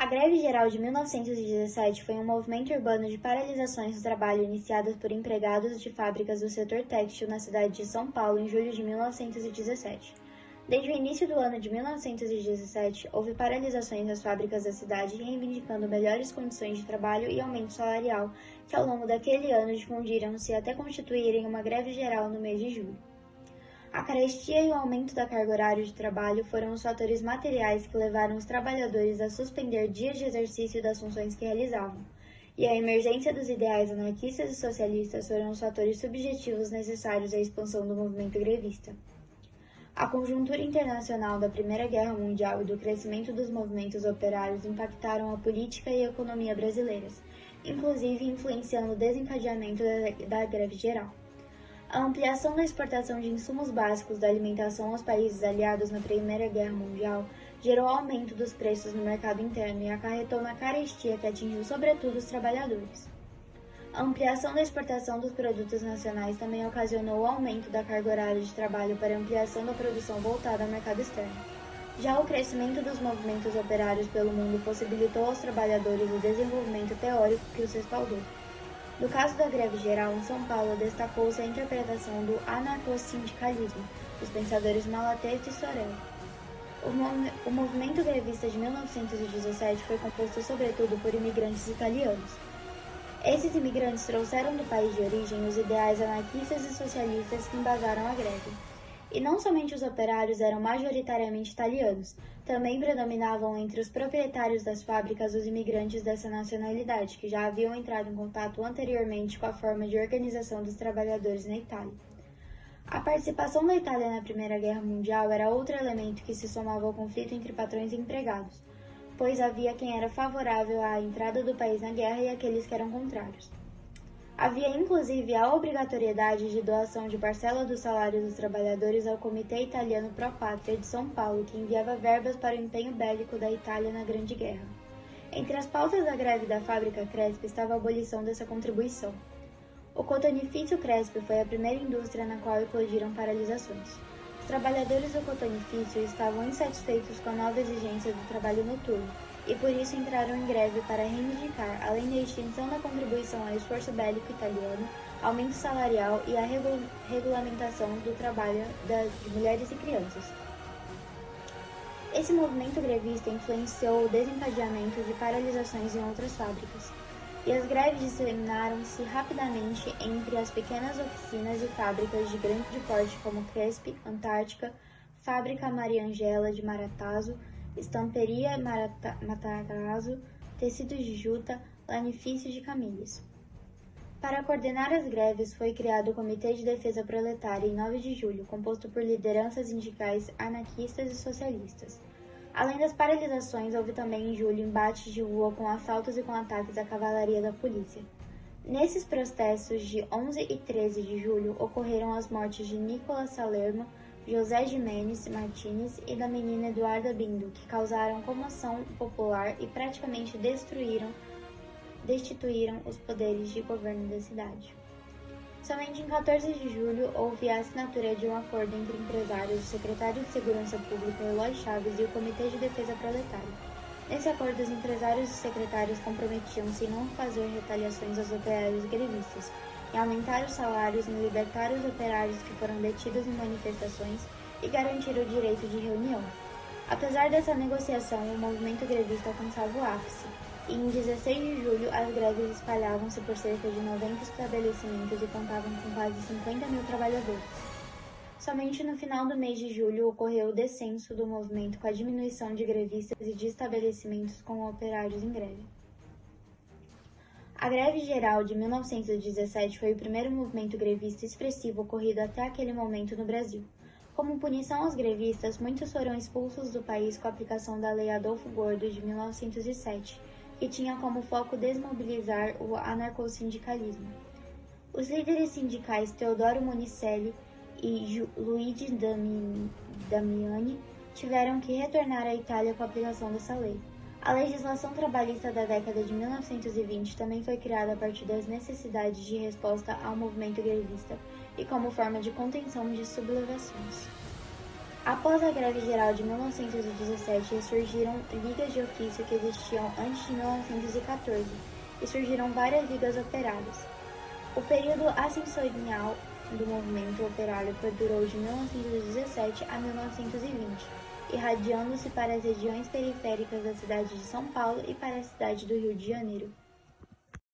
A Greve Geral de 1917 foi um movimento urbano de paralisações do trabalho iniciadas por empregados de fábricas do setor têxtil na cidade de São Paulo em julho de 1917. Desde o início do ano de 1917, houve paralisações nas fábricas da cidade reivindicando melhores condições de trabalho e aumento salarial, que ao longo daquele ano difundiram-se até constituírem uma greve geral no mês de julho. A carestia e o aumento da carga horária de trabalho foram os fatores materiais que levaram os trabalhadores a suspender dias de exercício das funções que realizavam, e a emergência dos ideais anarquistas e socialistas foram os fatores subjetivos necessários à expansão do movimento grevista. A conjuntura internacional da Primeira Guerra Mundial e do crescimento dos movimentos operários impactaram a política e a economia brasileiras, inclusive influenciando o desencadeamento da greve geral. A ampliação da exportação de insumos básicos da alimentação aos países aliados na Primeira Guerra Mundial gerou aumento dos preços no mercado interno e acarretou na carestia que atingiu sobretudo os trabalhadores. A ampliação da exportação dos produtos nacionais também ocasionou o aumento da carga horária de trabalho para ampliação da produção voltada ao mercado externo. Já o crescimento dos movimentos operários pelo mundo possibilitou aos trabalhadores o desenvolvimento teórico que os respaldou. No caso da greve geral, em São Paulo, destacou-se a interpretação do anarcossindicalismo dos pensadores Malatesta e Sorel. O movimento grevista de 1917 foi composto sobretudo por imigrantes italianos. Esses imigrantes trouxeram do país de origem os ideais anarquistas e socialistas que embasaram a greve. E não somente os operários eram majoritariamente italianos, também predominavam entre os proprietários das fábricas os imigrantes dessa nacionalidade, que já haviam entrado em contato anteriormente com a forma de organização dos trabalhadores na Itália. A participação da Itália na Primeira Guerra Mundial era outro elemento que se somava ao conflito entre patrões e empregados, pois havia quem era favorável à entrada do país na guerra e aqueles que eram contrários. Havia inclusive a obrigatoriedade de doação de parcela do salário dos trabalhadores ao Comitê Italiano Pro Pátria de São Paulo, que enviava verbas para o empenho bélico da Itália na Grande Guerra. Entre as pautas da greve da fábrica Cresp estava a abolição dessa contribuição. O cotonifício Cresp foi a primeira indústria na qual eclodiram paralisações. Os trabalhadores do cotonifício estavam insatisfeitos com a nova exigência do trabalho noturno e por isso entraram em greve para reivindicar, além da extinção da contribuição ao esforço bélico italiano, aumento salarial e a regulamentação do trabalho de mulheres e crianças. Esse movimento grevista influenciou o desencadeamento de paralisações em outras fábricas, e as greves disseminaram-se rapidamente entre as pequenas oficinas e fábricas de grande porte como Cresp, Antártica, Fábrica Maria Angela de Maratazu, Estamperia Matarazzo, Tecidos de Juta, Lanifício de Camilhas. Para coordenar as greves foi criado o Comitê de Defesa Proletária em 9 de julho, composto por lideranças sindicais anarquistas e socialistas. Além das paralisações, houve também em julho embates de rua com assaltos e com ataques à cavalaria da polícia. Nesses protestos de 11 e 13 de julho ocorreram as mortes de Nicolas Salerno, José Jimenez Martínez e da menina Eduarda Bindo, que causaram comoção popular e praticamente destituíram os poderes de governo da cidade. Somente em 14 de julho houve a assinatura de um acordo entre empresários, o secretário de Segurança Pública Eloy Chaves e o Comitê de Defesa Proletária. Nesse acordo, os empresários e secretários comprometiam-se em não fazer retaliações aos operários grevistas, em aumentar os salários, em libertar os operários que foram detidos em manifestações e garantir o direito de reunião. Apesar dessa negociação, o movimento grevista alcançava o ápice, e em 16 de julho as greves espalhavam-se por cerca de 90 estabelecimentos e contavam com quase 50 mil trabalhadores. Somente no final do mês de julho ocorreu o descenso do movimento com a diminuição de grevistas e de estabelecimentos com operários em greve. A Greve Geral de 1917 foi o primeiro movimento grevista expressivo ocorrido até aquele momento no Brasil. Como punição aos grevistas, muitos foram expulsos do país com a aplicação da Lei Adolfo Gordo de 1907, que tinha como foco desmobilizar o anarcossindicalismo. Os líderes sindicais Teodoro Monicelli e Luigi Damiani tiveram que retornar à Itália com a aplicação dessa lei. A legislação trabalhista da década de 1920 também foi criada a partir das necessidades de resposta ao movimento grevista e como forma de contenção de sublevações. Após a greve geral de 1917, ressurgiram ligas de ofício que existiam antes de 1914 e surgiram várias ligas operárias. O período ascensorial do movimento operário perdurou de 1917 a 1920, irradiando-se para as regiões periféricas da cidade de São Paulo e para a cidade do Rio de Janeiro.